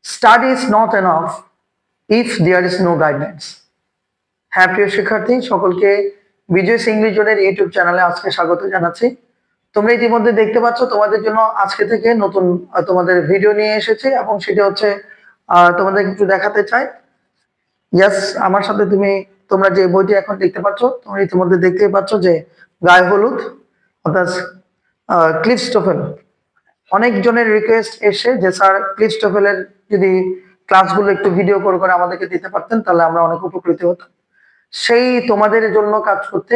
Study is not enough if there is no guidance. হ্যাঁ প্রিয় শিক্ষার্থী, সকলকে বিজয় ইংলিশ জোনের ইউটিউব চ্যানেলে আজকে স্বাগত জানাচ্ছি। তোমরা ইতিমধ্যে দেখতে পাচ্ছ তোমাদের জন্য আজকে থেকে নতুন তোমাদের ভিডিও নিয়ে এসেছি, এবং সেটা হচ্ছে তোমাদের একটু দেখাতে চাই। ইয়েস, আমার সাথে তোমরা যে বইটি এখন দেখতে পাচ্ছ, তোমরা ইতিমধ্যে দেখতেই পাচ্ছ যে গায়ে হলুদ অর্থাৎ ক্লিফস্টোফেল। অনেকজনের রিকোয়েস্ট এসে যে স্যার ক্লিফস্টোফেলের যদি ক্লাসগুলো একটু ভিডিও করে আমাদেরকে দিতে পারতেন তাহলে আমরা অনেক উপকৃত হতাম। সেই তোমাদের জন্য কাজ করতে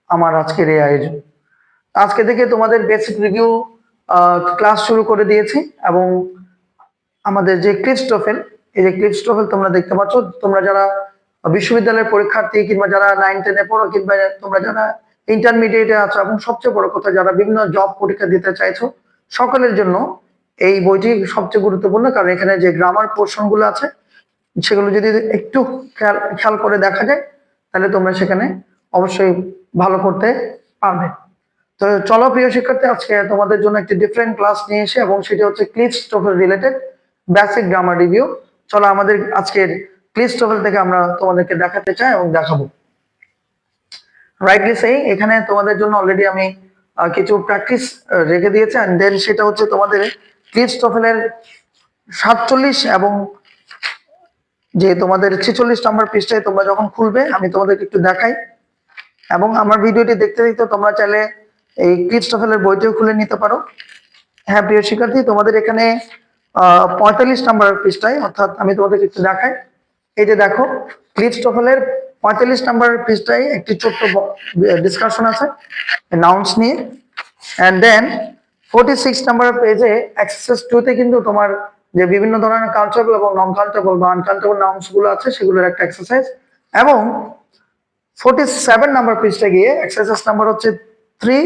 আমার আজকের এই আয়োজন। আজকে থেকে তোমাদের বেসিক রিভিউ ক্লাস শুরু করে দিয়েছি, এবং আমাদের যে ক্লিফস্টোফেল, এই যে ক্লিফস্টোফেল তোমরা দেখতে পাচ্ছ, তোমরা যারা বিশ্ববিদ্যালয়ের পরীক্ষার্থী কিংবা যারা 9-10-এ পড়ো কিংবা তোমরা যারা ইন্টারমিডিয়েটে আছো, এবং সবচেয়ে বড় কথা যারা বিভিন্ন জব পরীক্ষা দিতে চাইছো, সকলের জন্য এই বইটি সবচেয়ে গুরুত্বপূর্ণ। কারণ এখানে যে গ্রামার পোর্শন গুলো আছে সেগুলো যদি একটু খেয়াল করে দেখা যায় তাহলে তোমরা সেখানে অবশ্যই ভালো করতে পারবে। তো চলো প্রিয় শিক্ষার্থী, আজকে তোমাদের জন্য একটি ডিফারেন্ট ক্লাস নিয়ে এসে, এবং সেটি হচ্ছে ক্লিফস্টোফেল রিলেটেড বেসিক গ্রামার রিভিউ। চলো আমাদের আজকের ক্লিফস্টোফেল থেকে আমরা তোমাদেরকে দেখাতে চাই এবং দেখাবো। রাইটলি সেই, এখানে তোমাদের জন্য অলরেডি আমি কিছু প্র্যাকটিস রেখে দিয়েছি, এন্ড দেন সেটা হচ্ছে তোমাদের ক্লিফস্টোফেলের 47 এবং যে তোমাদের 46 নম্বর পৃষ্ঠায় তোমরা যখন খুলবে আমি তোমাদেরকে একটু দেখাই, এবং আমার ভিডিওটি দেখতে দেখতে তোমরা চাইলে এই ক্লিফস্টোফেলের বইটিও খুলে নিতে পারো। হ্যাঁ প্রিয় শিক্ষার্থী, তোমাদের এখানে 45 নম্বর পৃষ্ঠায়, অর্থাৎ আমি তোমাদেরকে একটু দেখাই। এই যে দেখো, ক্লিফস্টোফেলের 45 নম্বর পৃষ্ঠায় একটি ছোট্ট ডিসকাশন আছে নাউন্স নিয়ে, এন্ড দেন 46 নম্বর পেজে এক্সারসাইজ 2 তে কিন্তু তোমার যে বিভিন্ন ধরনের কাউন্টেবল এবং নন কাউন্টেবল বা আনকাউন্টেবল নাউন্স গুলো আছে সেগুলোর একটা এক্সারসাইজ, এবং 47 নাম্বার পৃষ্ঠা গিয়ে এক্সারসাইজ নাম্বার হচ্ছে 3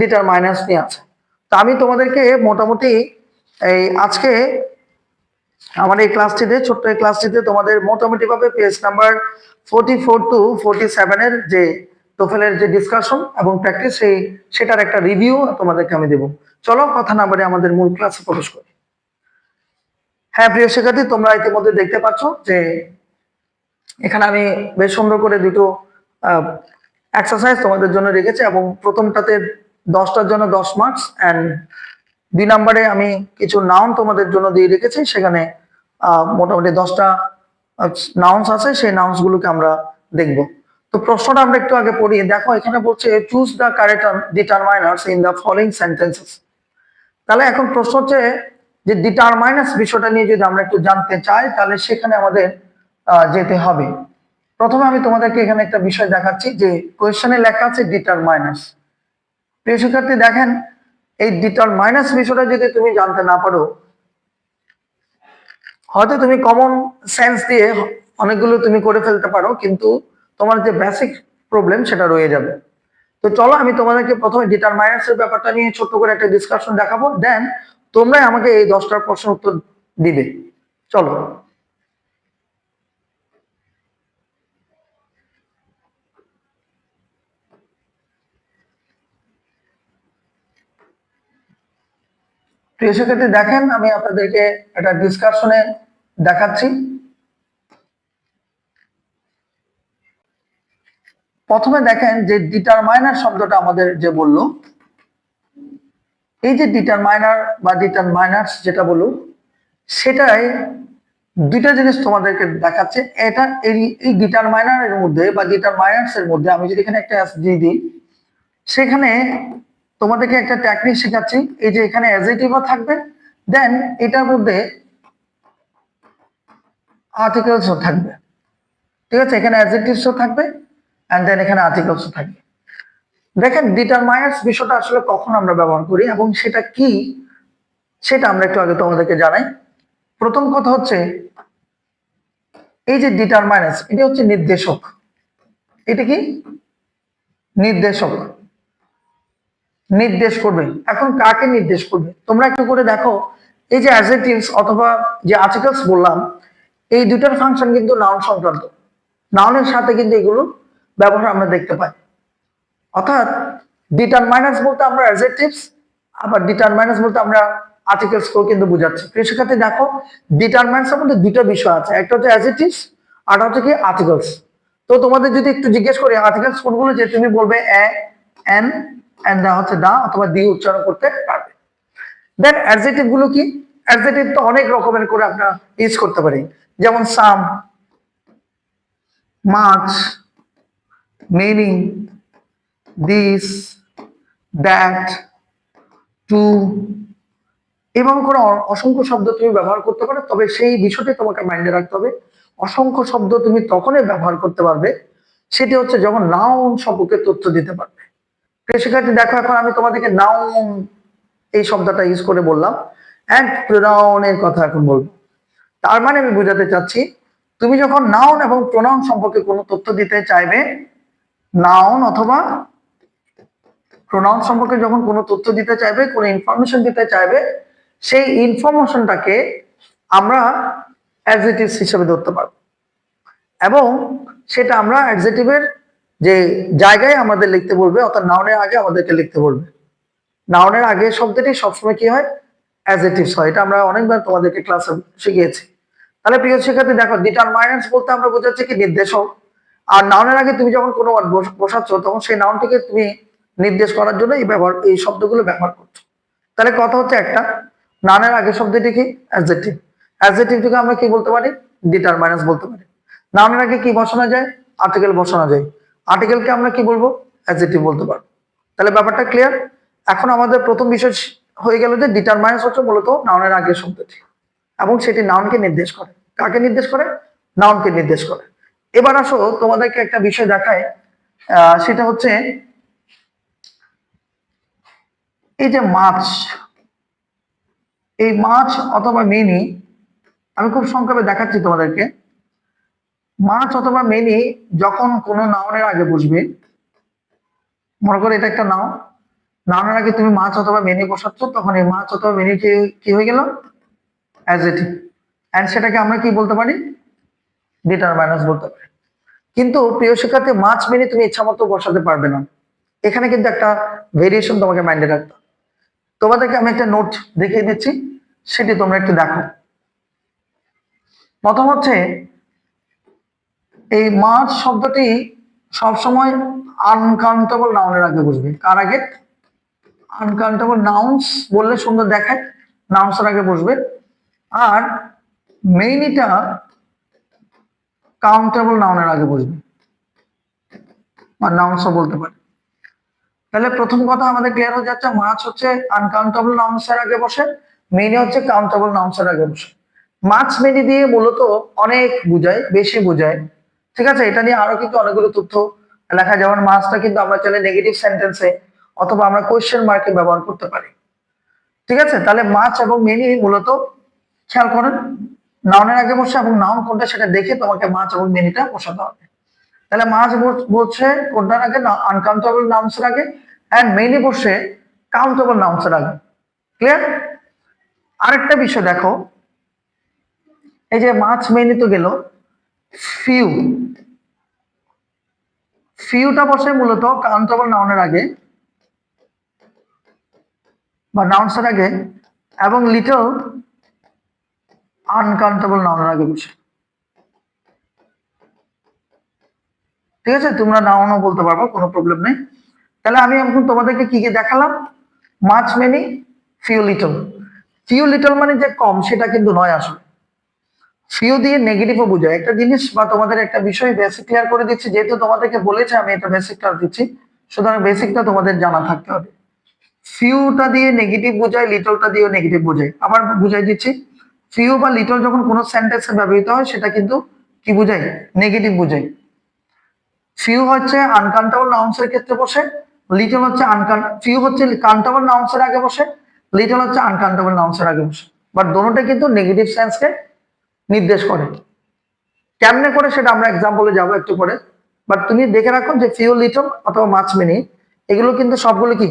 ডিটারমাইনার্স নিয়ে আছে। তো আমি তোমাদেরকে মোটামুটি এই আজকে আমার এই ক্লাসটিতে, ছোট্ট এই ক্লাসটিতে তোমাদের মোটামুটি ভাবে পেজ নাম্বার 44 টু 47 এর যে টোফেলের যে ডিসকাশন এবং প্র্যাকটিস সেটার একটা রিভিউ তোমাদেরকে আমি দেব। চলো কথা না বলে আমাদের মূল ক্লাসে প্রবেশ করি। হ্যাঁ প্রিয় শিক্ষার্থী, তোমরা ইতিমধ্যে দেখতে পাচ্ছ যে এখানে আমি বেশ সুন্দর করে দুটো এক্সারসাইজ তোমাদের জন্য রেখেছি, এবং প্রথমটাতে 10টার জন্য 10 মার্কস, এন্ড 2 নম্বরে আমি কিছু নাউন তোমাদের জন্য দিয়ে রেখেছি। সেখানে মোটামুটি 10টা নাউন্স আছে, সেই নাউন্স গুলোকে আমরা দেখব। তো প্রশ্নটা আমরা একটু আগে পড়ি। দেখো এখানে বলছে choose the correct determiners in the following sentences. তাহলে এখন প্রশ্ন হচ্ছে যে ডিটারমাইনার্স বিষয়টা নিয়ে যদি আমরা একটু জানতে চাই তাহলে সেখানে আমাদের যেতে হবে। প্রথমে আমি তোমাদেরকে এখানে একটা বিষয় দেখাচ্ছি যে কোয়েশ্চেনে লেখা আছে ডিটারমাইনার্স। প্রিয় শিক্ষার্থী দেখেন, এই ডিটারমাইনার্স বিষয়টা যদি তুমি জানতে না পারো, হয়তো তুমি কমন সেন্স দিয়ে অনেকগুলো তুমি করে ফেলতে পারো, কিন্তু তোমার যে বেসিক প্রবলেম সেটা রয়ে যাবে। তো চলো আমি তোমাদেরকে প্রথমে ডিটারমাইনার্স এর ব্যাপারটা নিয়ে ছোট্ট করে একটা ডিসকাশন দেখাবো, দেন তোমরাই আমাকে এই 10টার প্রশ্ন উত্তর দিবে। চলো। প্রিয় শিক্ষার্থী দেখেন, আমি আপনাদেরকে একটা ডিসকাশনে দেখাচ্ছি। প্রথমে দেখেন যে ডিটারমাইনার শব্দটা আমাদের যে বললো, এই যে ডিটারমাইনার বা ডিটারমাইনার্স যেটা বললো, সেটাই দুইটা জিনিস তোমাদেরকে দেখাচ্ছে। এটা এই ডিটারমাইনার এর মধ্যে বা ডিটারমাইনার্স এর মধ্যে আমি যদি এখানে একটা এস দিয়ে দিই, সেখানে তোমাদেরকে একটা টেকনিক শেখাচ্ছি। এই যে এখানে অ্যাডজেক্টিভও থাকবে, দেন এটার মধ্যে আর্টিকেলসও থাকবে। ঠিক আছে, এখানে অ্যাডজেক্টিভসও থাকবে, এন্ড দেন এখানে আর্টিকেলসও থাকবে। দেখেন ডিটারমাইনার্স বিষয়টা আসলে কখন আমরা ব্যবহার করি এবং সেটা কি সেটা আমরা একটু আগে তোমাদেরকে জানাই। প্রথম কথা হচ্ছে এই যে ডিটারমাইনার্স, এটা হচ্ছে নির্দেশক। এটা কি নির্দেশক, নির্দেশ করবে। এখন কাকে নির্দেশ করবে তোমরা একটু করে দেখো। এই যে অ্যাডজেক্টিভস অথবা যে আর্টিকেলস বললাম, এই দুটার ফাংশন কিন্তু নাউন সংক্রান্ত। নাউনের সাথে কিন্তু এগুলো ব্যবহার আমরা দেখতে পাই। অর্থাৎ ডিটারমাইনার্স বলতে আমরা অ্যাডজেক্টিভস, আবার ডিটারমাইনার্স বলতে আমরা আর্টিকেলস কেও কিন্তু বোঝাচ্ছে। প্রিয় শিক্ষার্থী দেখো, ডিটারমাইন্স এর মধ্যে দুটো বিষয় আছে, একটা হচ্ছে অ্যাডজেক্টিভস আর হচ্ছে কি আর্টিকেলস। তো তোমাদের যদি একটু জিজ্ঞেস করি আর্টিকেলস কোনগুলো, যে তুমি বলবে এ, এন, এন্ড দা হচ্ছে দা অথবা দি উচ্চারণ করতে পারবে। দেন অ্যাডজেক্টিভ গুলো কি? অ্যাডজেক্টিভ তো অনেক রকমের করে আমরা ইউজ করতে পারি, যেমন some, much, many, this, that, two, এবং করে অসংখ্য শব্দ তুমি ব্যবহার করতে পারো। তবে সেই বিষয়টি তোমাকে মাইন্ডে রাখতে হবে, অসংখ্য শব্দ তুমি তখনই ব্যবহার করতে পারবে সেটি হচ্ছে যখন নাউন সম্পর্কে তথ্য দিতে পারবে। প্রিয় শিক্ষার্থী দেখো, এখন আমি তোমাদেরকে নাউন এই শব্দটা ইউজ করে বললাম, এন্ড প্রোনাউনের কথা এখন বলবো। তার মানে আমি বোঝাতে চাচ্ছি, তুমি যখন নাউন এবং প্রোনাউন সম্পর্কে কোনো তথ্য দিতে চাইবে, নাউন অথবা প্রোনাউন সম্পর্কে যখন কোনো তথ্য দিতে চাইবে, কোনো ইনফরমেশন দিতে চাইবে, সেই ইনফরমেশনটাকে আমরা অ্যাডজেক্টিভস হিসেবে ধরতে পারবো, এবং সেটা আমরা অ্যাডজেক্টিভের যে জায়গায় আমাদের লিখতে বলবে, অর্থাৎ নাউনের আগে আমাদেরকে লিখতে বলবে। নাউনের আগে শব্দটি সবসময় কি হয়? অ্যাডজেক্টিভস হয়। এটা আমরা অনেকবার তোমাদেরকে ক্লাসে শিখিয়েছি। তাহলে প্রিয় শিক্ষার্থী দেখো, ডিটারমাইন্যান্টস বলতে আমরা বোঝাচ্ছি কি নির্দেশক। আর নাউনের আগে তুমি যখন কোনো ওয়ার্ড বসাচ্ছ, তখন সেই নাউনটিকে তুমি নির্দেশ করার জন্য এই শব্দগুলো ব্যবহার করছো। তাহলে কথা হচ্ছে একটা, নাউনের আগে শব্দটি কি? অ্যাডজেক্টিভ। অ্যাডজেক্টিভটিকে আমরা কি বলতে পারি? ডিটারমাইন্যান্টস বলতে পারি। নাউনের আগে কি বসানো যায়? আর্টিকেল বসানো যায়। আর্টিকেলকে আমরা কি বলবো? অ্যাডজেক্টিভ বলতে পারবো। তাহলে ব্যাপারটা ক্লিয়ার? এখন আমাদের প্রথম বিষয় হয়ে গেল যে ডিটারমাইন্যান্টস হচ্ছে মূলত নাউনের আগে শব্দটি, এবং সেটি নাউনকে নির্দেশ করে। কাকে নির্দেশ করে? নাউনকে নির্দেশ করে। এবার আসো তোমাদেরকে একটা বিষয় দেখায়, সেটা হচ্ছে এই যে মাছ, এই মাছ অথবা মেনি, আমি খুব সংক্ষেপে দেখাচ্ছি তোমাদেরকে। মাছ অথবা মেনি যখন কোনো নাউনের আগে বসবে, মনে করো এটা একটা নাউন, নাউনের আগে তুমি মাছ অথবা মেনি বসাচ্ছ, তখন এই মাছ অথবা মেনি কি হয়ে গেল? অ্যাডজেক্টিভ। এন্ড সেটাকে আমরা কি বলতে পারি? ডিটারমাইন্যান্টস বলতে পারি। কিন্তু প্রিয় শিক্ষার্থী, মাছ মেনি তুমি ইচ্ছা মতো বসাতে পারবে না। এখানে কিন্তু একটা ভেরিয়েশন তোমাকে মাইন্ডে রাখতে হবে। তোমাদেরকে আমি একটা নোট দেখিয়ে দিচ্ছি, সেটি তোমরা একটু দেখো। প্রথম হচ্ছে, এই মাছ শব্দটি সবসময় আনকাউন্টেবল নাউনের আগে বসবে। কার আগে? আনকাউন্টেবল নাউন্স বললে সুন্দর দেখায়, নাউন্স এর আগে বসবে। আর মেইনিটা কাউন্টেবল নাউনের আগে বসবে, বা নাউন্সও বলতে পারে। তাহলে প্রথম কথা আমাদের ক্লিয়ার হয়ে যাচ্ছে, মাছ হচ্ছে আনকাউন্টেবল নাউন্সের আগে বসে, মেনি হচ্ছে কাউন্টেবল নাউন্সের আগে বসে। মাছ মেনি দিয়ে মূলত অনেক বোঝায়, বেশি বোঝায়। ঠিক আছে, এটা নিয়ে আরো কিন্তু অনেকগুলো তথ্য লেখা, যেমন মাছটা কিন্তু আমরা চাইলে নেগেটিভ সেন্টেন্সে অথবা আমরা কোয়েশ্চেন মার্কে ব্যবহার করতে পারি। ঠিক আছে, তাহলে মাছ এবং মেনি মূলত খেয়াল করেন নাউনের আগে বসে, এবং নাউন কোনটা সেটা দেখে তোমাকে মাছ এবং মেনিটা বসাতে হবে। তাহলে মাছ বসছে কোনটার আগে? আনকাউন্টেবল নাউন্সের আগে। এন্ড মেইনলি বসে কাউন্টেবল নাউন্সের আগে। ক্লিয়ার? আরেকটা বিষয় দেখো, এই যে মাছ মেইনলি তো গেল, ফিউ, ফিউটা বসে মূলত কাউন্টেবল নাউনের আগে বা নাউন্সের আগে, এবং লিটল আনকাউন্টেবল নাউনের আগে বসে। ঠিক আছে, তোমরা নাউনও বলতে পারবো, কোনো প্রবলেম নেই। তাহলে আমি এখন তোমাদেরকে কি কি দেখালাম? Much many, few little. Few little মানে যে কম, সেটা কিন্তু নয় আসলে। ফিউ দিয়ে নেগেটিভও বোঝায়। একটা জিনিস বা তোমাদের একটা বিষয় বেসিক ক্লিয়ার করে দিচ্ছি, যেহেতু তোমাদেরকে বলেছে আমি এটা বেসিক ক্লাস দিচ্ছি, সুতরাং বেসিকটা তোমাদের জানা থাকতে হবে। ফিউটা দিয়ে নেগেটিভ বোঝায়, লিটলটা দিয়েও নেগেটিভ বোঝায়। আবার বুঝাই দিচ্ছি, ফিউ বা লিটল যখন কোনো সেন্টেন্সে ব্যবহৃত হয়, সেটা কিন্তু কি বোঝায়? নেগেটিভ বোঝায়। ফিউ হচ্ছে আনকাউন্টেবল নাউন্সের ক্ষেত্রে বসে, লিটল হচ্ছে ফিউ হচ্ছে কাউন্টেবল নাউন্সের আগে বসে, লিটল হচ্ছে আনকাউন্টেবল নাউন্সের আগে বসে। বাট দোনোটা কিন্তু নেগেটিভ সেন্সকে নির্দেশ করে। কেমনে করে সেটা আমরা এক্সাম্পলে যাবো একটু পরে। বাট তুমি দেখে রাখো যে ফিউ লিটল অথবা মাছ মেনি, এগুলো কিন্তু সবগুলো কি?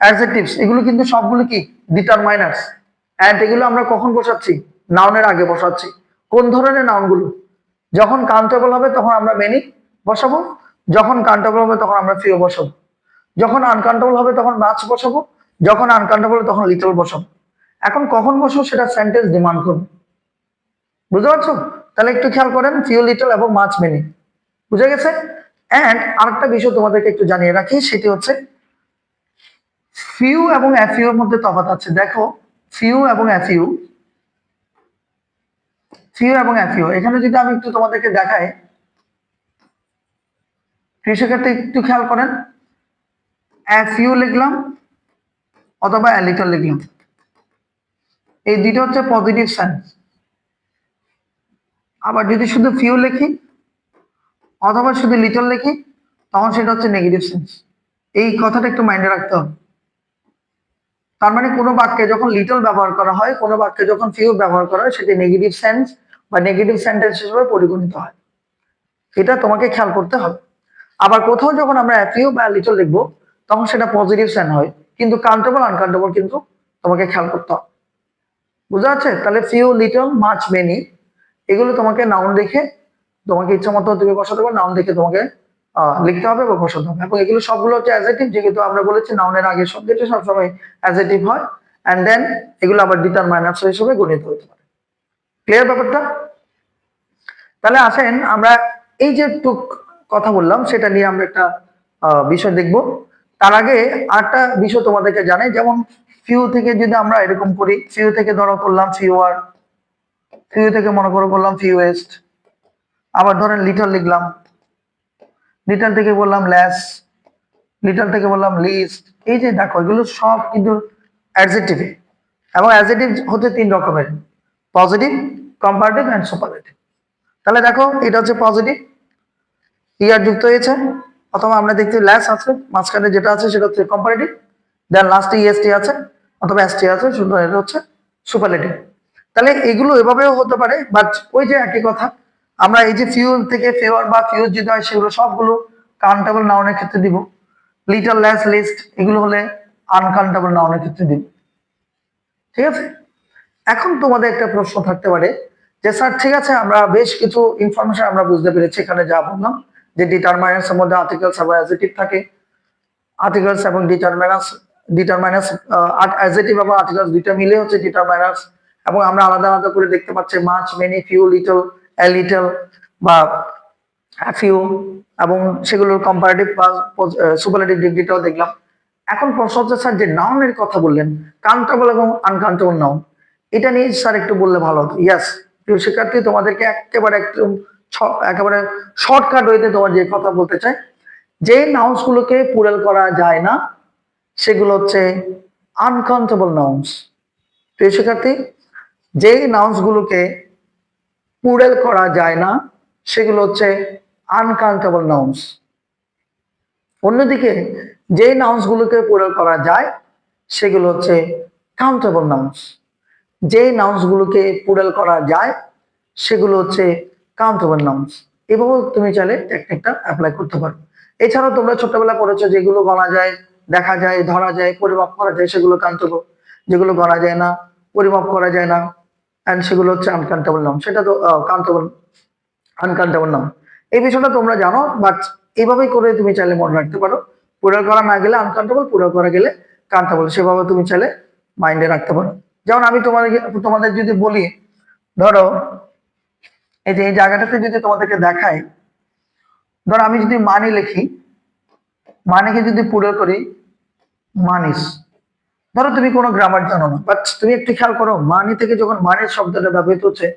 অ্যাডজেক্টিভস। এগুলো কিন্তু সবগুলো কি? ডিটারমাইনার্স। এন্ড এগুলো আমরা কখন বসাচ্ছি? নাউনের আগে বসাচ্ছি। কোন ধরনের নাউনগুলো? যখন কাউন্টেবল হবে তখন আমরা মেনি বসাবো, যখন কাউন্টেবল হবে তখন আমরা ফিউ বসাবো, যখন আনকাউন্টেবল হবে তখন মাছ বসাবো, যখন আনকাউন্টেবল তখন লিটল বসাবো। এখন কখন বসবো সেটা সেন্টেন্স ডিমান্ড করবে। বুঝতে পারছো? তাহলে একটু খেয়াল করেন, ফিউ লিটল এবং মাছ মেনি। বুঝে গেছে? এন্ড আরেকটা বিষয় তোমাদেরকে একটু জানিয়ে রাখি, সেটি হচ্ছে ফিউ এবং এফইউ এর মধ্যে তফাৎ আছে। দেখো, ফিউ এবং এফইউ, ফিউ এবং এফইউ এখানে যদি আমি একটু তোমাদেরকে দেখাই, সেক্ষেত্রে একটু খেয়াল করেন, এফইউ লিখলাম অথবা এ লিটল লিখলাম, এই দুটো হচ্ছে পজিটিভ সেন্স। আবার যদি শুধু ফিউ লিখি অথবা শুধু লিটল লিখি, তখন সেটা হচ্ছে নেগেটিভ সেন্স। এই কথাটা একটু মাইন্ডে রাখতে হবে। তার মানে কোনো বাক্যে যখন লিটল ব্যবহার করা হয়, কোনো বাক্যে যখন ফিউ ব্যবহার করা হয়, সেটি নেগেটিভ সেন্স বা নেগেটিভ সেন্টেন্স হিসেবে পরিগণিত হয়। এটা তোমাকে খেয়াল করতে হবে। আবার কোথাও যখন আমরা ফিউ বা লিটল লিখবো, তখন সেটা পজিটিভ সেন্স হয়, কিন্তু কাউন্টেবল আনকাউন্টেবল কিন্তু তোমাকে খেয়াল করতে হবে। বুঝা যাচ্ছে? তাহলে ফিউ লিটল মাচ মেনি এগুলো তোমাকে নাউন দেখে, তোমাকে ইচ্ছা মতো তুমি বসাতে পারো, নাউন দেখে তোমাকে লিখতে হবে বা বসাতে হবে। এবং এগুলো সবগুলো হচ্ছে অ্যাজেটিভ, যেহেতু আমরা বলেছি নাউনের আগে শব্দটি সবসময় অ্যাজেটিভ হয়, এন্ড দেন এগুলো আবার ডিটারমাইনার্স হিসেবে গণিত হতে পারে। ক্লিয়ার ব্যাপারটা? তাহলে আসেন আমরা এই যে টুক কথা বললাম সেটা নিয়ে আমরা একটা বিষয় দেখব। তার আগে আরেকটা বিষয় তোমাদেরকে জানাই, যেমন ফিউ থেকে যদি আমরা এরকম করি, ফিউ থেকে ধরো করলাম ফিউয়ার, ফিউ থেকে মনে করো করলাম ফিউয়েস্ট, আবার ধরেন লিটল লিখলাম, লিটল থেকে বললাম লেস, লিটল থেকে বললাম লিস্ট। এই যে দেখো, এগুলো সব কিন্তু অ্যাডজেক্টিভ, এবং অ্যাডজেক্টিভ হচ্ছে তিন রকমের, পজিটিভ, কম্পারেটিভ এন্ড সুপারলেটিভ। তাহলে দেখো, এটা হচ্ছে পজিটিভ, ইয়ার যুক্ত হয়েছে, অথবা আমরা দেখতে লেস আছে, মাঝখানে যেটা আছে সেটা হচ্ছে কম্পারেটিভ, দেন লাস্টে ইএসটি আছে অথবা এসটি আছে, শুধু এটা হচ্ছে সুপারলেটিভ। তাহলে এগুলো এভাবেও হতে পারে, বাট ওই যে একই কথা, আমরা এই যে ফিউ থেকে ফেভার বা ফিউজ যেটা হয় সেগুলো সবগুলো কাউন্টেবল নাউনের ক্ষেত্রে দিব। লিটল, লেস, লিস্ট এগুলো হলে আনকাউন্টেবল নাউনের ক্ষেত্রে দিব। ঠিক আছে? এখন তোমাদের একটা প্রশ্ন থাকতে পারে যে স্যার ঠিক আছে, আমরা বেশ কিছু ইনফরমেশন আমরা বুঝতে পেরেছি, এখানে যা বললাম যে ডিটারমাইনার্স এর মধ্যে আর্টিকেলস এবং অ্যাডজেক্টিভ থাকে, আর্টিকেলস এবং ডিটারমাইনার্স, ডিটারমাইনার্স অ্যাডজেক্টিভ এবং আর্টিকেলস দুইটা মিলে হচ্ছে ডিটারমাইনার্স, এবং আমরা আলাদা আলাদা করে দেখতে পাচ্ছি much, many, few, little, a little বা ফিউ, এবং সেগুলোর কম্পারেটিভ বা সুপারলেটিভ ডিগ্রিটাও দেখলাম। এখন প্রশ্ন হচ্ছে স্যার যে নাউনের কথা বললেন, কাউন্টেবল এবং আনকাউন্টেবল নাউন, এটা নিয়ে স্যার একটু বললে ভালো হতো। ইয়াস, প্রিয় শিক্ষার্থী, তোমাদেরকে একেবারে একটু একেবারে শর্টকাট ওয়েতে তোমার যে কথা বলতে চাই, যে নাউন্স গুলোকে প্লুরাল করা যায় না সেগুলো হচ্ছে আনকাউন্টেবল নাউন্স। প্রিয় শিক্ষার্থী, যে নাউন্স গুলোকে প্লুরাল করা যায় না সেগুলো হচ্ছে আনকাউন্টেবল নাউন্স। অন্যদিকে যে নাউন্স গুলোকে প্লুরাল করা যায় সেগুলো হচ্ছে কাউন্টেবল নাউন্স। যে নাউন্স গুলোকে প্লুরাল করা যায় সেগুলো হচ্ছে কাউন্টেবল নাউন্স। এভাবে তুমি চাইলে টেকনিকটা অ্যাপ্লাই করতে পারো। এছাড়াও তোমরা ছোটবেলায় পড়েছো, যেগুলো গণা যায়, দেখা যায়, ধরা যায়, পরিমাপ করা যায় সেগুলো কাউন্টেবল, যেগুলো গণা যায় না, পরিমাপ করা যায় না, এন্ড সেগুলো হচ্ছে আনকাউন্টেবল নাউন, সেটা তো কাউন্টেবল, আনকাউন্টেবল নাউন। এই বিষয়টা তোমরা জানো, বাট এইভাবেই করে তুমি চাইলে মনে রাখতে পারো। প্লুরাল করা না গেলে আনকাউন্টেবল, প্লুরাল করা গেলে কাউন্টেবল, সেভাবে তুমি চাইলে মাইন্ডে রাখতে পারো। যেমন আমি তোমাদের যদি বলি, ধরো এই যে এই জায়গাটাতে যদি তোমাদেরকে দেখাই, ধরো আমি যদি মানি লিখি, মানিকে যদি প্লুরাল করি মানিস, ধরো তুমি কোনো গ্রামার জানো না, বাট তুমি একটু খেয়াল করো, মানি থেকে যখন মানিস শব্দটা ব্যবহৃত হচ্ছে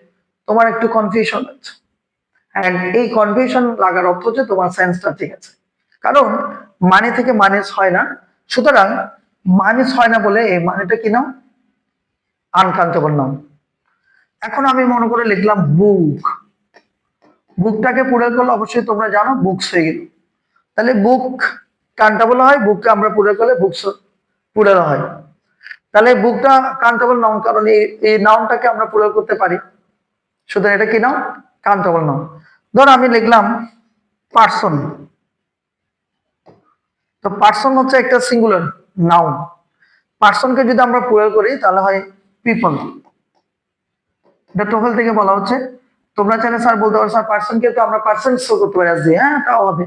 তোমার একটু কনফিউশন হচ্ছে, এন্ড এই কনফিউশন লাগার অর্থ হচ্ছে তোমার সেন্সটা ঠিক আছে, কারণ মানি থেকে মানিস হয় না। সুতরাং মানিস হয় না বলে এই মানিটা কি নাও, আনকাউন্টেবল নাও। এখন আমি মনে করে লিখলাম বুক, বুকটাকে প্লুরাল করলে অবশ্যই তোমরা জানো বুকস হয়ে গেল। তাহলে বুক কাউন্টেবল হয়, বুককে আমরা প্লুরাল করলে বুকস প্লুরাল হয়। তাহলে বুকটা কাউন্টেবল নাউন, কারণ এই নাউনটাকে আমরা প্লুরাল করতে পারি, সুতরাং এটা কি নাও, কাউন্টেবল নাউন। ধর আমি লিখলাম পার্সন, তো পার্সন হচ্ছে একটা সিঙ্গুলার নাউন, পার্সনকে যদি আমরা প্লুরাল করি তাহলে হয় পিপল। এটা টোফেল থেকে বলা হচ্ছে। তোমরা চাইলে স্যার বলতে পারো স্যার পার্সনকে তো আমরা পার্সন শো করতে পারি আজকে, হ্যাঁ তাও হবে,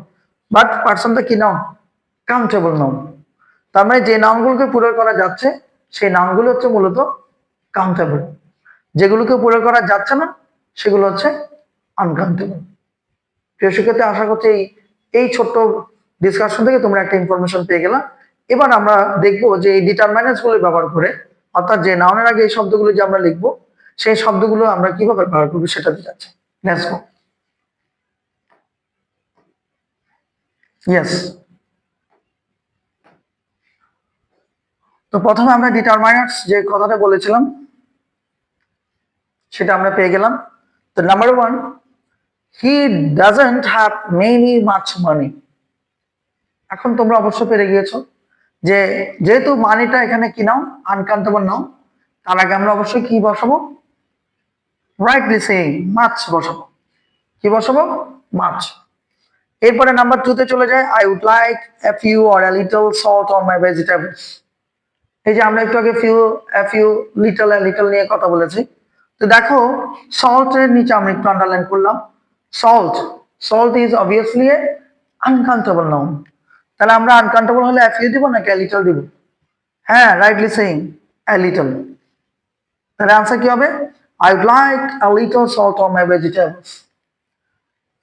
বাট পার্সনটা কি নাউন, কাউন্টেবল নাউন। তার মানে যে নাউনগুলোকে প্লুরাল করা যাচ্ছে সেই নাউনগুলো হচ্ছে মূলত কাউন্টেবল। যেগুলোকে পুরো করা যাচ্ছে না সেগুলো হচ্ছে আনকাউন্টেবল। প্রিয় শিক্ষার্থী, আশা করছি এই ছোট্ট ডিসকাশন থেকে তোমরা একটা ইনফরমেশন পেয়ে গেলা। এবার আমরা দেখবো যে এই ডিটারমাইনার্স গুলো ব্যবহার করে, অর্থাৎ যে নাউনের আগে এই শব্দগুলো যে আমরা লিখবো সেই শব্দগুলো আমরা কিভাবে ব্যবহার করবো সেটা যাচ্ছে। Let's go. ইয়েস, তো প্রথমে আমরা ডিটারমাইনার্স যে কথাটা বলেছিলাম সেটা আমরা পেয়ে গেলাম। তো number 1, he doesn't have many much money. এখন তোমরা অবশ্য পেরে গিয়েছো যে যেহেতু মানিটা এখানে কি নাও, আনকাউন্টেবল নাও, তার আগে আমরা অবশ্যই কি বসাবো, রাইটলি সেইং মাছ বসাবো। কি বসাবো? মাছ। এরপরে নাম্বার 2 তে চলে যায়, I would like a few or a little salt on my vegetables. এই যে আমরা একটু আগে ফিউ লিটল এ লিটল নিয়ে কথা বলেছি। তো দেখো সল্ট এর নিচে আমরা একটু আন্ডারলাইন করলাম, salt is obviously A uncountable noun. তাহলে আমরা আনকাউন্টেবল হলে এ ফিউ দিব নাকি এ লিটল দিব? হ্যাঁ, রাইটলি সেইং এ লিটল। তাহলে আনসার কি হবে? I would like a little salt on my vegetables.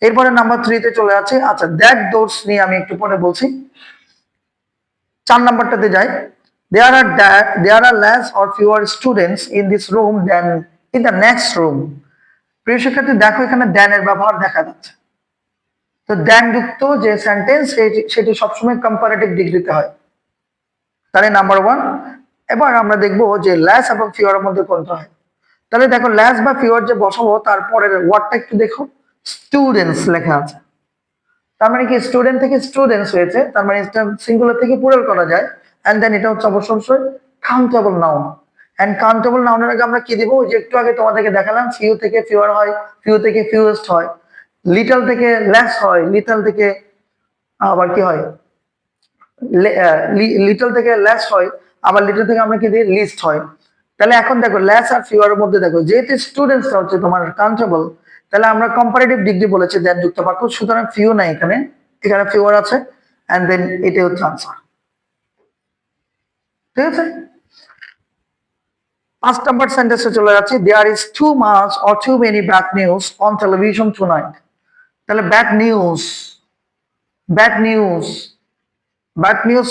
এরপরে নাম্বার 3 তে চলে যাচ্ছে। আচ্ছা, দ্যাট দোজ নিয়ে আমি একটু পরে বলছি। 4 নাম্বারটাতে যাই। There are less or fewer students in this room than in the next room. প্রিয় শিক্ষার্থী, দেখো এখানে দ্যান এর ব্যবহার দেখা যাচ্ছে। তো দ্যান যুক্ত যে সেন্টেন্স সেটি সবসময় কম্পারেটিভ ডিগ্রিতে হয়। তাহলে নাম্বার 1। এবার আমরা দেখবো যে লেস এবং ফিওর এর মধ্যে কোনটা হয়। তাহলে দেখো লেস বা ফিওর যে বসাবো তারপরের ওয়ার্ডটা একটু দেখো, স্টুডেন্টস লেখা আছে। তার মানে কি স্টুডেন্ট থেকে স্টুডেন্টস হয়েছে, তার মানে সিঙ্গুলার থেকে প্লুরাল করা যায়। এন্ড দেন এটা হচ্ছে অবশ্যই কাউন্টেবল নাউন। এন্ড কাউন্টেবল নাউনের আগে আমরা কি দিব? ওই যে একটু আগে তোমাদেরকে দেখালাম, ফিউ থেকে ফিওর হয়, ফিউ থেকে ফিউয়েস্ট হয়, লিটল থেকে লেস হয়, লিটল থেকে আবার কি হয়, লিটল থেকে লেস হয়, আবার লিটল থেকে আমরা কি দিই, লিস্ট হয়। তাহলে এখন দেখো লেস আর ফিওর মধ্যে দেখো যেহেতু স্টুডেন্টসটা হচ্ছে তোমার কাউন্টেবল, তাহলে আমরা কম্পারেটিভ ডিগ্রি বলেছি দেন যুক্ত বাক্য, সুতরাং ফিউ নাই এখানে, এখানে ফিওর আছে। এন্ড দেন এটা হচ্ছে আনসার। ঠিক আছে, 5 নাম্বার সেন্টেন্সে চলে যাচ্ছি। There is too much or too many bad news on television tonight. তাহলে bad news, bad news, bad news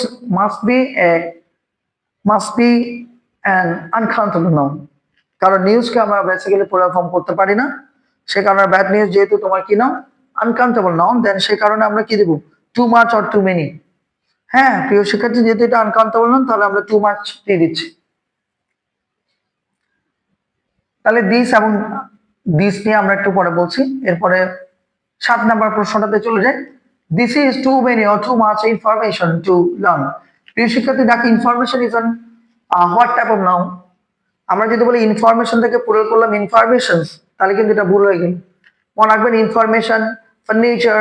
must be an uncountable noun. কারণ নিউজকে আমরা বেসিক্যালি পুরো ফর্ম করতে পারি না, সে কারণে ব্যাড নিউজ যেহেতু তোমার কি নাও, আনকাউন্টেবল নাউন, দেন সে কারণে আমরা কি দিব, too much or too many. হ্যাঁ প্রিয় শিক্ষার্থী, যেহেতু এটা আনকাউন্টেবল নাউন তাহলে আমরা টু মাচ দিয়ে দিচ্ছি। তাহলে দিস এবং দিস নিয়ে আমরা একটু পরে বলছি। এরপরে 7 নাম্বার প্রশ্নটাতে চলে যায়। This is too many or too much information to learn. প্রিয় শিক্ষার্থী, দেখো information is on what type of noun. আমরা যদি বলি ইনফরমেশন থেকে পুরো করলাম ইনফরমেশনস, তাহলে কিন্তু এটা ভুল হয়ে গেল। মনে রাখবেন ইনফরমেশন, ফার্নিচার,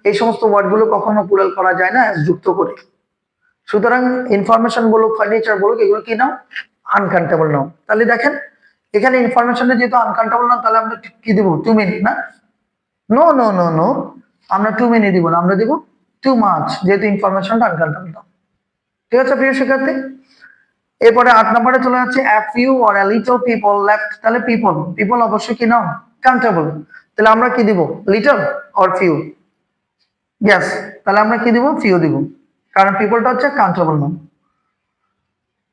এই সমস্ত ওয়ার্ডগুলো কখনো প্লুরাল করা যায় না যুক্ত করে। সুতরাং ইনফরমেশন বলুক, ফার্নিচার বলুক, এগুলো কি নাও, আনকাউন্টেবল নাও। তাহলে দেখেন এখানে ইনফরমেশনটা যেহেতু আনকাউন্টেবল নাও, তাহলে আমরা কি দিব, টু মেনি না? নো নো নো নো, আমরা টু মেনি দিব না, আমরা দিব টু মাচ, যেহেতু ইনফরমেশনটা আনকাউন্টেবল নাও। ঠিক আছে প্রিয় শিক্ষার্থী, এরপরে 8 নম্বরে চলে যাচ্ছে a few or a little people left। তাহলে পিপল অবশ্যই কি নাও, কাউন্টেবল। তাহলে আমরা কি দিব, লিটল অর ফিউ? ইয়েস, তাহলে আমরা কি দিব, ফিউ দিব, কারণ পিপলটা হচ্ছে কাউন্টেবল নাউন।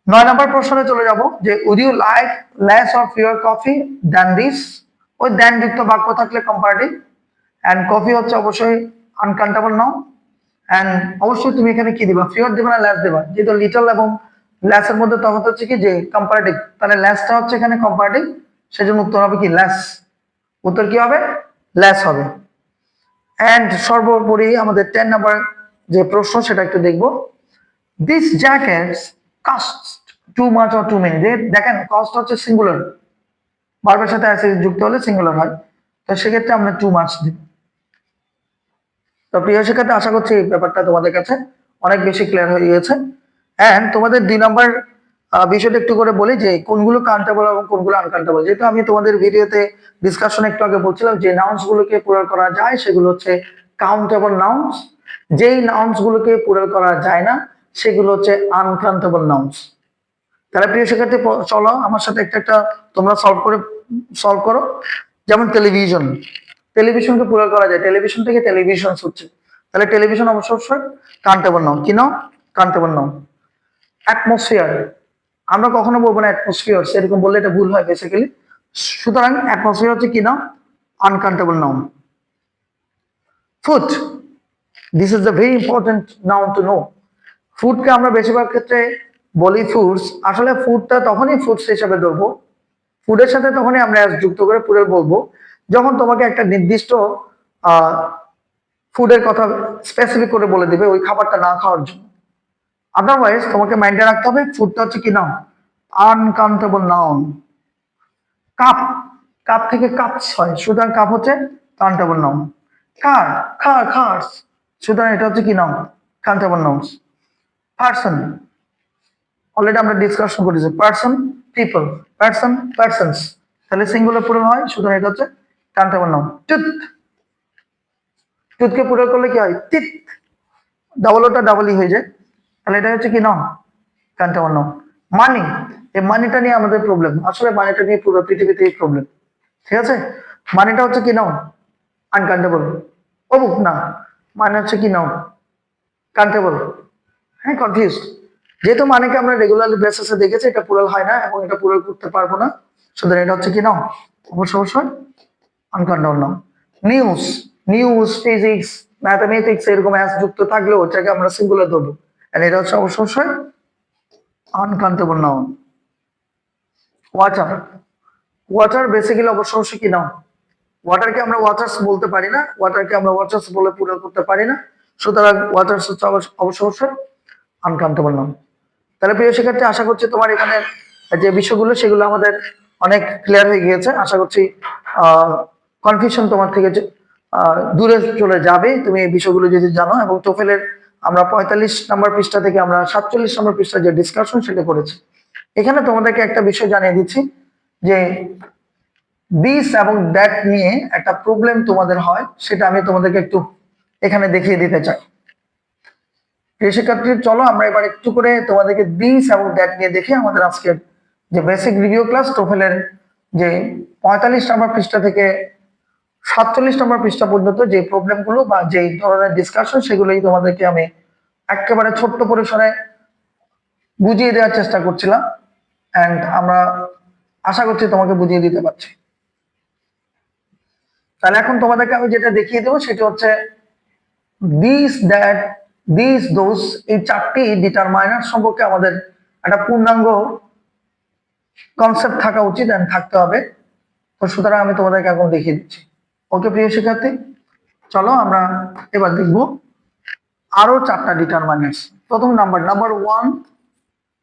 9 নম্বর প্রশ্নে চলে যাব যে would you like less or fewer coffee than this. ওই দ্যান যুক্ত বাক্য থাকলে কম্পারেটিভ, এন্ড কফি হচ্ছে অবশ্যই আনকাউন্টেবল নাউন। এন্ড অবশ্যই তুমি এখানে কি দিবা, ফিউর দিবা না লেস দিবা? যেহেতু লিটল এবং লেসের মধ্যে তফাৎ হচ্ছে কি যে কম্পারেটিভ, তাহলে লেসটা হচ্ছে এখানে কম্পারেটিভ, সেজন্য উত্তর হবে কি, লেস। উত্তর কি হবে, লেস হবে। এন্ড সর্বোপরি আমাদের 10 নাম্বার যে প্রশ্ন সেটা একটু দেখবো। This jackets cost too much or too many. দেখেন কস্ট হচ্ছে সিঙ্গুলার, ভার্বের সাথে অ্যাস যুক্ত হলে সিঙ্গুলার হয়, তো সেক্ষেত্রে আমরা টু মাচ দিব। তো প্রিয় শিক্ষার্থী, আশা করছি এই ব্যাপারটা তোমাদের কাছে অনেক বেশি ক্লিয়ার হয়ে গিয়েছে। এন্ড তোমাদের 2 নাম্বার বিষয়টা একটু করে বলি যে কোনগুলো কাউন্টেবল এবং কোনগুলো আনকাউন্টেবল। যেহেতু আমি তোমাদের ভিডিওতে ডিসকাশন একটু আগে বলছিলাম যে নাউন্স গুলোকে প্লুরাল করা যায় সেগুলো হচ্ছে কাউন্টেবল নাউন্স, যেই নাউন্স গুলোকে প্লুরাল করা যায় না সেগুলো হচ্ছে আনকাউন্টেবল নাউন্স। তাহলে প্রিয় শিক্ষার্থী চলো আমার সাথে একটা একটা তোমরা সলভ করো। যেমন টেলিভিশন, টেলিভিশনকে পুরো করা যায়, টেলিভিশন থেকে টেলিভিশন হচ্ছে, তাহলে টেলিভিশন অবশ্যই কাউন্টেবল নাউন। কি নাও? Countable noun. অ্যাটমসফিয়ার, আমরা কখনো বলবো না অ্যাটমসফিয়ার, সেরকম বললে এটা ভুল হয় বেসিক্যালি। সুতরাং অ্যাটমসফিয়ার হচ্ছে কি noun? Uncountable noun. Food, this is the very important noun to know. ফুডকে আমরা বেশিরভাগ ক্ষেত্রে বলি ফুডস, আসলে ফুডটা তখনই ফুডস হিসাবে ধরবো, ফুডের সাথে তখনই আমরা যুক্ত করে পুরো বলবো যখন তোমাকে একটা নির্দিষ্ট ফুডের কথা স্পেসিফিক করে বলে দিবে ওই খাবারটা না খাওয়ার জন্য। আদারওয়াইজ তোমাকে মাইন্ডে রাখতে হবে ফুডটা হচ্ছে কি noun? Uncountable noun. Cup, cup থেকে কাপস হয়, সুতরাং কাপ হচ্ছে কাউন্টেবল নাউন। কার, কার্স, সুতরাং এটা হচ্ছে কি noun? Countable nouns. Person, already আমরা ডিসকাশন করেছি, পার্সন, পিপল, পার্সন, পার্সনস, তাহলে সিঙ্গুলার প্লুরাল হয়, সুতরাং এটা হচ্ছে কাউন্টেবল নাউন। টুথ, টুথকে প্লুরাল করলে কি হয়? টিথ, ডাবল ওটা ডাবলই হয়ে যায়, তাহলে এটা হচ্ছে কি নাউন? Countable noun. মানি, এই মানিটা নিয়ে আমাদের প্রবলেম, আসলে মানিটা নিয়ে পুরো পৃথিবীতেই প্রবলেম, ঠিক আছে? মানিটা হচ্ছে কি নাউন? আনকাউন্টেবল। অবুক না, মানে হচ্ছে কি নাউন? কাউন্টেবল। হ্যাঁ, কনফিউজড, যেহেতু মানেকে আমরা রেগুলার বেসিসে দেখেছি এটা প্লুরাল হয় না এবং এটা প্লুরাল করতে পারবো না, সুতরাং এটা হচ্ছে কি নাউন? অবশ্যই uncountable noun. News, news, physics, mathematics এরকম অ্যাস যুক্ত থাকলেও ওটাকে আমরা সিঙ্গুলার ধরবো, এন্ড এটা হচ্ছে অবশ্যই uncountable noun. Water, water basically অবশ্যই কি নাউন? ওয়াটারকে আমরা ওয়াটার্স বলতে পারি না, ওয়াটারকে আমরা ওয়াটার্স বলে প্লুরাল করতে পারি না, সুতরাং ওয়াটার্স হচ্ছে অবশ্যই আনকাউন্টেবল নাউন। তাহলে প্রিয় শিক্ষার্থী, আশা করছি তোমার এখানে যে বিষয়গুলো সেগুলো আমাদের অনেক ক্লিয়ার হয়ে গিয়েছে। আশা করছি কনফিউশন তোমার থেকে দূরে চলে যাবে তুমি এই বিষয়গুলো যদি জানো। এবং টোফেলের আমরা 45 নম্বর পৃষ্ঠা থেকে আমরা 47 নম্বর পৃষ্ঠা যে ডিসকাশন সেটা করেছি। এখানে তোমাদেরকে একটা বিষয় জানিয়ে দিচ্ছি যে দিস এবং দ্যাট নিয়ে একটা প্রবলেম তোমাদের হয়, সেটা আমি তোমাদেরকে একটু এখানে দেখিয়ে দিতে চাই। প্রিয় শিক্ষার্থী, চলো আমরা এবার একটু করে তোমাদেরকে দিস এবং দ্যাট নিয়ে দেখি আমাদের আজকের যে বেসিক রিভিউ ক্লাস টোফেলের যে 45 নম্বর পৃষ্ঠা থেকে 47 নম্বর পৃষ্ঠা পর্যন্ত যে প্রবলেমগুলো বা যে ধরনের ডিসকাশন সেগুলোই তোমাদেরকে আমি একেবারে ছোট্ট পরিসরে বুঝিয়ে দেওয়ার চেষ্টা করছিলাম, এন্ড আমরা আশা করছি তোমাকে বুঝিয়ে দিতে পারছি। তাহলে এখন তোমাদেরকে আমি যেটা দেখিয়ে দেবো সেটা হচ্ছে দিস, দ্যাট, দিস, দোজ, এই চারটি ডিটারমাইনার সম্পর্কে আমাদের একটা পূর্ণাঙ্গ কনসেপ্ট থাকা উচিত এন্ড থাকতে হবে। তো সুতরাং আমি তোমাদেরকে এখন দেখিয়ে দিচ্ছি। ওকে প্রিয় শিক্ষার্থী, চলো আমরা এবার দেখবো আরো চারটা ডিটারমাইনার্স। প্রথম নাম্বার 1,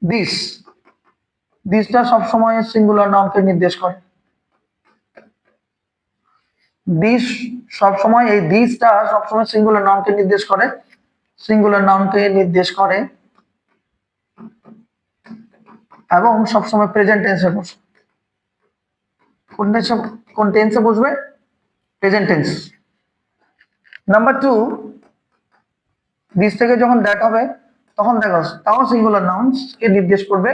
দিস। দিসটা সবসময় সিঙ্গুলার নাউনকে নির্দেশ করে। দিস সবসময়, এই দিসটা সবসময় সিঙ্গুলার নাউনকে নির্দেশ করে, সিঙ্গুলার নাউনকে নির্দেশ করে এবং সবসময় প্রেজেন্ট টেন্সে বসবে। কোন টেন্সে বসবে? Present tense. নাম্বার 2, দিস থেকে যখন দ্যাট হবে তখন দেখো তাও সিঙ্গুলার নাউন্স কে নির্দেশ করবে,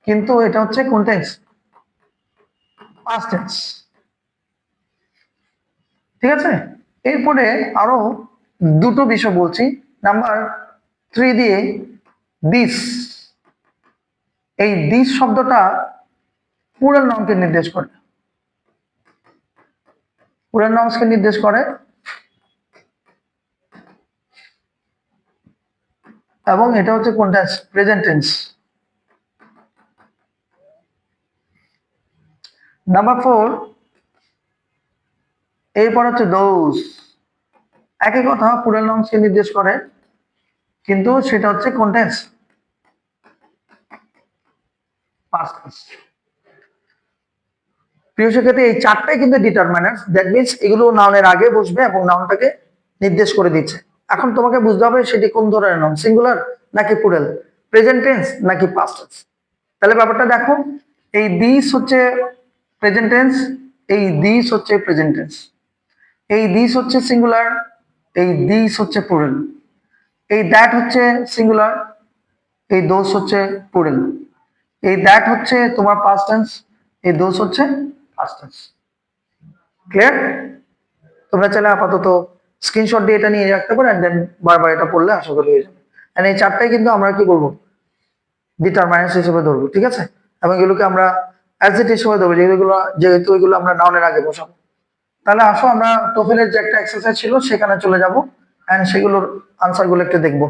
কিন্তু এটা হচ্ছে কোন টেন্স? Past tense. ঠিক আছে, এরপরে আরো দুটো বিষয় বলছি। নাম্বার 3 দিয়ে দিস, এই দিস শব্দটা প্লুরাল নাউনকে নির্দেশ করে, প্লুরাল নাউন্সকে নির্দেশ করে এবং এটা হচ্ছে কোন টেন্স? Present tense. নাম্বার 4, এরপর হচ্ছে দোজ। একই কথা, প্লুরাল নাউন্সকে নির্দেশ করে, কিন্তু সেটা হচ্ছে কোন টেন্স? Past tense. প্রিয় শিক্ষার্থী, এই চারটাই কিন্তু ডিটারমাইনার্স, দ্যাট মিন্স এগুলো নাউনের আগে বসবে এবং নাউনটাকে নির্দেশ করে দিচ্ছে। এখন তোমাকে বুঝতে হবে সেটি কোন ধরনের নাউন, সিঙ্গুলার নাকি প্লুরাল, প্রেজেন্ট টেন্স নাকি পাস্ট টেন্স। তাহলে ব্যাপারটা দেখো, এই দিস হচ্ছে প্রেজেন্ট টেন্স, এই দিস হচ্ছে প্রেজেন্ট টেন্স, এই দিস হচ্ছে সিঙ্গুলার, এই দিস হচ্ছে প্লুরাল, এই দ্যাট হচ্ছে সিঙ্গুলার, এই দোজ হচ্ছে প্লুরাল। এই দ্যাট হচ্ছে তোমার পাস্ট টেন্স, এই দোজ হচ্ছে পাস্ট টেন্স। ক্লিয়ার? তোমরা চাইলে আপাতত স্ক্রিনশট দিয়ে এটা নিয়ে রাখতে পারো, এন্ড দেন বারবার এটা পড়লে আশা করি হয়ে যাবে। এন্ড এই চারটাই কিন্তু আমরা কি করবো, ডিটারমাইন্স হিসেবে ধরবো, ঠিক আছে? এবং এগুলোকে আমরা অ্যাডজেক্টিভ হিসেবে ধরবো, যেহেতু এগুলো আমরা নাউনের আগে বসাবো। তাহলে আসো আমরা টোফেলের যে একটা এক্সারসাইজ ছিল সেখানে চলে যাব, এন্ড সেগুলোর আনসার গুলো একটু দেখবো।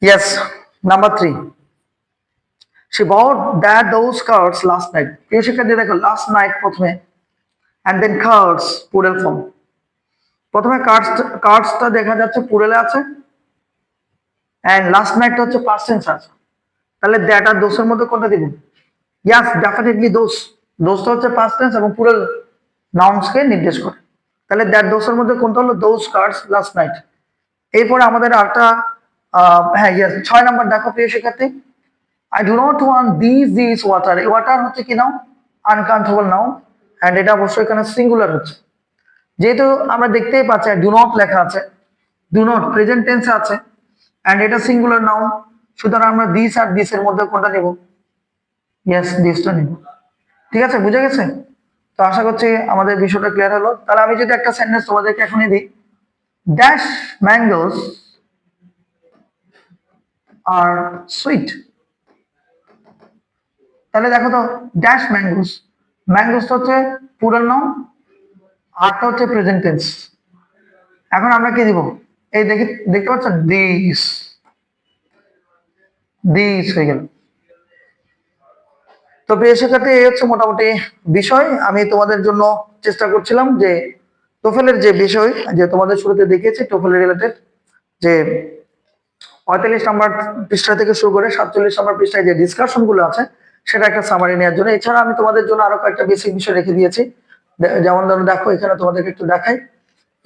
Yes, number 3, she bought that those cards last night। প্রিয় শিক্ষার্থী দেখো, লাস্ট নাইট প্রথমে, and then cards plural form। প্রথমে কার্ডসটা দেখা যাচ্ছে পুরেলে আছে, এন্ড লাস্ট নাইটটা হচ্ছে পাস্ট টেন্স আছে। তাহলে দ্যাট আর দোসের মধ্যে কোনটা দিব? ইয়াস, ডেফিনেটলি দোস। দোসটা হচ্ছে পাস্ট টেন্স এবং পুরাল নাউন্সকে নির্দেশ করে। তাহলে দ্যাট দোসের মধ্যে কোনটা হলো? Those cards last night. এরপরে আমাদের আরেকটা হ্যাঁ ইয়েস 6 নাম্বার দেখো প্রিয় শিক্ষার্থী, I do not want this water. এই ওয়াটার হচ্ছে কি নাও? আনকাউন্টেবল নাও, এন্ড এটা অবশ্যই এখানে সিঙ্গুলার হচ্ছে। যেহেতু আমরা দেখতেই পাচ্ছি ডু নট লেখা আছে, ডু নট প্রেজেন্ট টেন্সে আছে, এন্ড এটা সিঙ্গুলার নাউন, সুতরাং আমরা দিস আর দিস এর মধ্যে কোনটা নেব? ইয়েস, দিসটা নেব। ঠিক আছে, বুঝে গেছে? তো আশা করছি আমাদের বিষয়টা ক্লিয়ার হলো। তাহলে আমি যদি একটা সেন্টেন্স তোমাদেরকে এখনই দিই, ড্যাশ ম্যাঙ্গোস আর সুইট। তাহলে দেখো তো, ড্যাশ ম্যাঙ্গোস, ম্যাঙ্গোসটা হচ্ছে প্লুরাল নাউন, আরটা হচ্ছে প্রেজেন্ট টেন্স। এখন আমরা কি দিব? এই দেখতে পাচ্ছ, দিস, দিস হয়ে গেল। তো প্রিয় শিক্ষার্থী, এই হচ্ছে মোটামুটি বিষয়। আমি তোমাদের জন্য চেষ্টা করছিলাম যে টোফেলের যে বিষয়, যে তোমাদের শুরুতে দেখিয়েছি টোফেল রিলেটেড, যে 45 নম্বর পৃষ্ঠা থেকে শুরু করে 47 নম্বর পৃষ্ঠায় যে ডিসকাশন গুলো আছে সেটা একটা সামারি নেওয়ার জন্য। এছাড়া আমি তোমাদের জন্য আরো কয়েকটা বেসিক বিষয় রেখে দিয়েছি, যেমন ধরো দেখো এখানে তোমাদেরকে একটু দেখাই।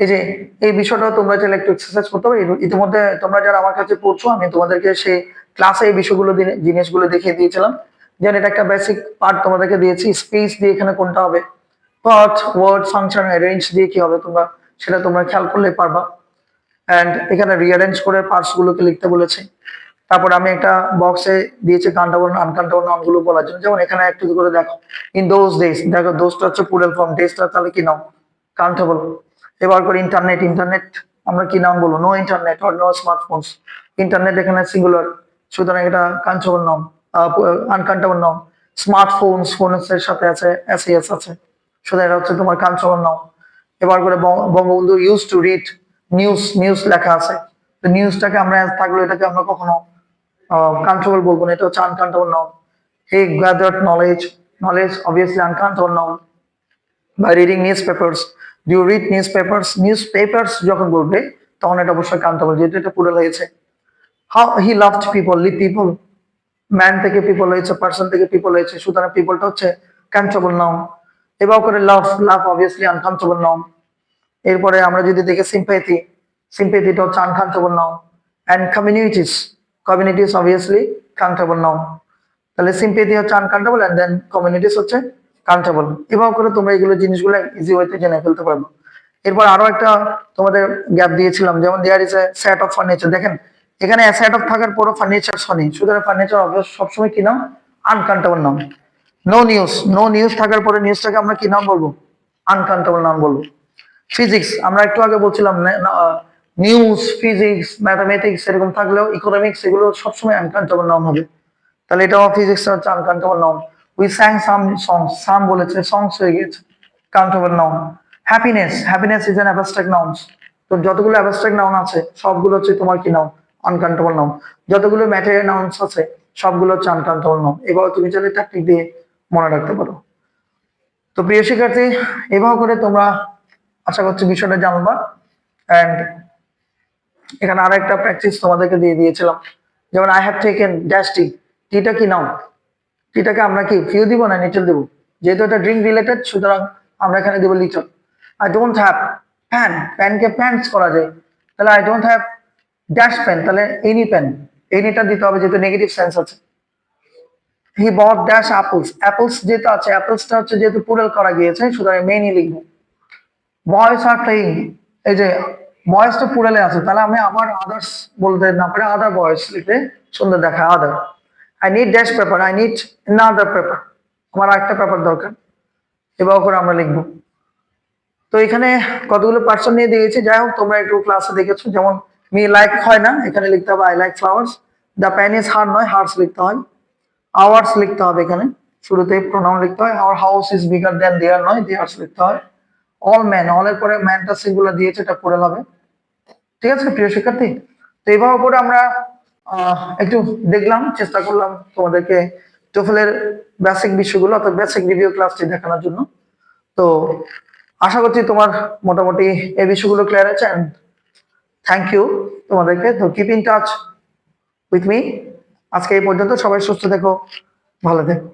এই যে এই বিষয়টা তোমরা চাইলে একটু এক্সারসাইজ করতে হবে। ইতিমধ্যে তোমরা যারা আমার কাছে পড়ছো, আমি তোমাদেরকে সেই ক্লাসে এই বিষয়গুলো জিনিসগুলো দেখিয়ে দিয়েছিলাম। যেন এটা একটা বেসিক পার্ট তোমাদেরকে দিয়েছি, স্পেস দিয়ে এখানে কোনটা হবে, পার্ট, ওয়ার্ড, ফাংশন, রেঞ্জ দিয়ে কি হবে, সেটা তোমরা খেয়াল করলে পারবা। এন্ড এখানে রিঅ্যারেঞ্জ করে পার্টস গুলোকে লিখতে বলেছি। তারপর আমি একটা বক্সে দিয়েছি কাউন্টেবল আনকাউন্টেবল নাউন গুলো বলার জন্য। যেমন এখানে একটু করে দেখো, ইন দোজ ডেজ, দেখো দোজটা হচ্ছে প্লুরাল ফর্ম, ডেজটা তাহলে কি নাউন? কাউন্টেবল। এবার করে ইন্টারনেট, ইন্টারনেট আমরা কি নাউন বলবো? No internet or no smartphones. Internet এখানে সিঙ্গুলার, সুতরাং এটা countable noun, uncountable noun. Smartphones, ফোনের সাথে আছে এস আছে, সুতরাং এটা হচ্ছে তোমার কাউন্টেবল নাউন। এবার করে Bangabandhu use to read news, news লেখা আছে, তো নিউজটাকে আমরা থাকলে এটাকে আমরা কখনো কাউন্টেবল বলবো না, এটা হচ্ছে uncountable noun. He gathered knowledge, knowledge obviously uncountable noun. By reading newspapers, do read newspapers, newspapers যখন বলবে তখন এটা অবশ্যই কাউন্টেবল, যেহেতু এটা পুরো হয়েছে। How he loved people, live people, man থেকে পিপল হয়েছে, পার্সন থেকে পিপল হয়েছে, সুতরাং পিপলটা হচ্ছে কাউন্টেবল নাউন। এবার করে love, love obviously uncountable noun. এরপরে আমরা যদি দেখি সিম্প্যাথি, সিম্প্যাথিটা হচ্ছে uncountable noun. And communities, communities obviously countable noun. তাহলে সিম্প্যাথি হচ্ছে আনকাউন্টেবল, এন্ড দেন কমিউনিটিস হচ্ছে কাউন্টেবল। এভাবে করে তোমরা এগুলো জিনিসগুলো ইজি ওয়েতে জেনে ফেলতে পারবে। এরপর আরো একটা তোমাদের গ্যাপ দিয়েছিলাম, যেমন there is a set of furniture. দেখেন এখানে সেট অফ থাকার পরও ফার্নিচার শনি, সুতরাং ফার্নিচার সবসময় কি নাম? Uncountable noun. No news, no news থাকার পরে নিউজটাকে আমরা কি নাম বলবো? আনকাউন্টেবল নাউন বলবো। ফিজিক্স, আমরা একটু আগে বলছিলাম নিউজ, ফিজিক্স, ম্যাথামেটিক্স এরকম থাকলেও ইকোনমিক্স এগুলো সবসময় আনকাউন্টেবল নাউন হবে। তাহলে এটাও ফিজিক্স হচ্ছে আনকাউন্টেবল নাউন। উই স্যাং সাম সংস, সাম বলেছে সংস হয়ে গেছে countable noun. Happiness, happiness is an abstract nouns. তো যতগুলো অ্যাবস্ট্রাক্ট নাউন আছে সবগুলো হচ্ছে তোমার কি নাউন? Uncountable noun. যতগুলো ম্যাটেরিয়াল নাউন্স আছে সবগুলো হচ্ছে আনকাউন্টেবল নাউন। এবার তুমি চাইলে ট্যাকটিক দিয়ে মনে রাখতে পারো। তো প্রিয় শিক্ষার্থী, এভাবে করে তোমরা আশা করছি বিষয়টা জানবা। এন্ড এখানে আর একটা প্র্যাকটিস তোমাদেরকে দিয়ে দিয়েছিলাম, যেমন আই হ্যাভ টেকেন ড্যাশ টি, টিটা কি নাউন? টিটাকে আমরা কি ফিউ দিব না নিচল দিব? যেহেতু এটা ড্রিঙ্ক রিলেটেড, সুতরাং আমরা এখানে দিব little. I don't have pen, প্যানকে প্যান্টস করা যায়, তাহলে I don't have dash pen, তাহলে এনি পেন, এনিটা দিতে হবে যেহেতু নেগেটিভ সেন্স আছে। He bought dash apples, apples যেহেতু আছে, অ্যাপলসটা হচ্ছে যেহেতু প্লুরাল করা গিয়েছে, সুতরাং মেনি লিখবো। বয়েস আর প্লেইং, এই যে বয়েসটা প্লুরালে আছে, তাহলে আমি আবার আদার্স বলতে না পারে আদার বয়েস লিখলে সুন্দর দেখায় other. I need dash paper, I need another paper, আমার আরেকটা পেপার দরকার। এভাবে করে আমরা লিখবো। তো এখানে কতগুলো পার্সন নিয়ে দিয়েছি, যাই হোক তোমরা একটু ক্লাসে দেখেছো, যেমন মি লাইক হয় না, এখানে লিখতে হবে I like flowers. The pen is her নয়, হার্স লিখতে হয়। আওয়ার্স লিখতে হবে, এখানে শুরুতে প্রোনাউন লিখতে হয়। Our house is bigger than their নয়, দেয়ার্স লিখতে হয়। অল ম্যান, অল এর পরে ম্যানটা সিঙ্গুলার দিয়েছে, এটা পড়ে হবে। ঠিক আছে প্রিয় শিক্ষার্থী, তো এইভাবে করে আমরা একটু দেখলাম, চেষ্টা করলাম তোমাদেরকে টোফেলের বেসিক বিষয়গুলো অর্থাৎ বেসিক রিভিউ ক্লাসটি দেখানোর জন্য। তো আশা করছি তোমার মোটামুটি এই বিষয়গুলো ক্লিয়ার আছে। এন্ড থ্যাংক ইউ তোমাদেরকে। তো keep in touch with me. আজকে এই পর্যন্ত, সবাই সুস্থ থেকো, ভালো থেকো।